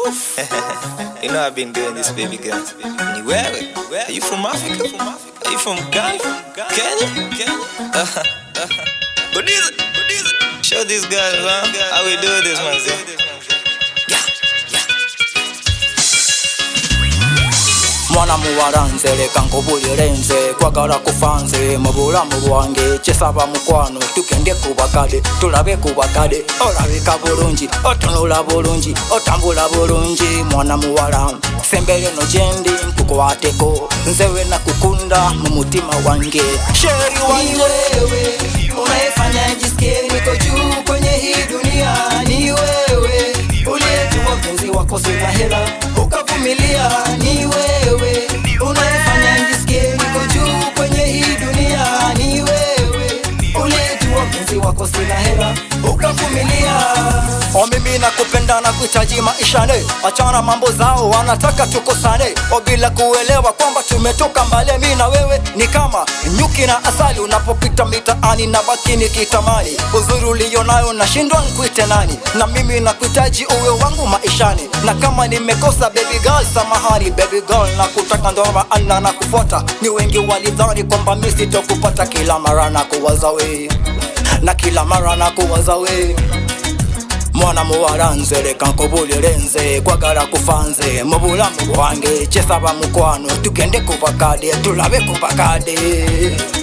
You know I've been doing this, baby girl. Where? Are you from Africa? Are you from Ghana? Kenya? What is it? Show these guys, man. How we do this, man. Mwana muwaranze leka nkubulire nze kwagala kufanze mu bulamu bwange kyesaba mukwano tugende kubakade tulabe kubakade olabika bulungi otunula bulungi otambula bulungi mwana muwala sembere no jendi nkukwateko nze wena kukunda mu mutima wange sheri wange wewe unaifanya nijisikie niko juu kwenye hii dunia ni wewe uliyetuwa mpenzi wako sina hela ukavumilia ni wewe unaifanya nijisikie niko juu kwenye hii dunia ni wewe uliyetuwa mpenzi wako sina hela ukavumilia. Mimi nakupenda na kuhitaji maishane, achana mambo zao wanataka tukosane, bila kuelewa kwamba tumetoka mbali. Mimi na wewe ni kama nyuki na asali, unapopita mitaani na baki nikitamani uzuri ulionayo nashindwa nikuite nani, na mimi nakuhitaji uwe wangu maishani, na kama nimekosa baby girl samahani. Baby girl nakutaka ndo maana nakufuata, ni wengi walidhani kwamba mimi sitokupata, kila mara nakuwaza wewe na kila mara nakuwaza wewe. Mwana muwaranze leka nkubulire nze kwagala kufanze mu bulamu bwange kyesaba mukwano tugende kubakade tulabe kubakade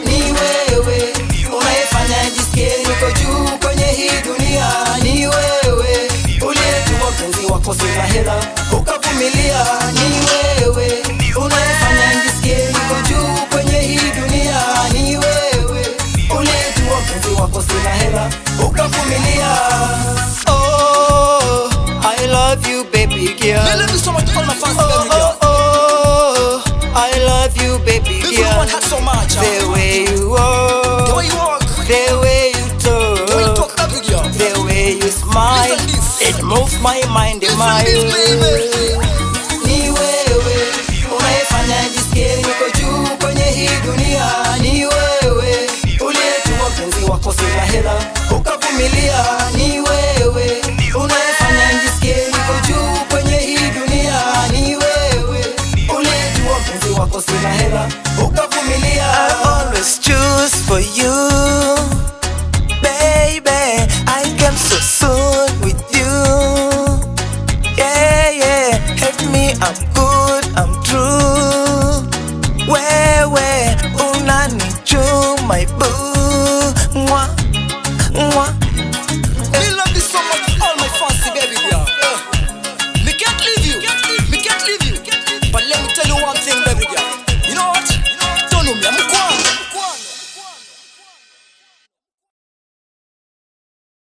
ni wewe unaifanya nijisikie niko juu kwenye hii dunia ni wewe uliyetuwa mpenzi wako sina hela ukavumilia ni wewe unaifanya nijisikie niko juu kwenye hii dunia ni wewe uliyetuwa mpenzi wako sina hela ukavumilia. I love you, baby girl. Man, let me so much to all my fans, baby girl. I love you, baby girl. This one had so much. The way you walk, The way you walk, the way you talk, the way you talk, baby girl. the way you smile, Listen this. it moves my mind and my Listen this, baby. Ni wewe unaifanya nijisikie niko juu kwenye hii dunia ni wewe uliyetuwa mpenzi wako sina hela ukavumilia ni wewe unaifanya nijisikie niko juu kwenye hii dunia ni wewe uliyetuwa mpenzi wako sina hela ukavumilia. I always choose for you, baby. I came so soon with you. Yeah, help me, I'm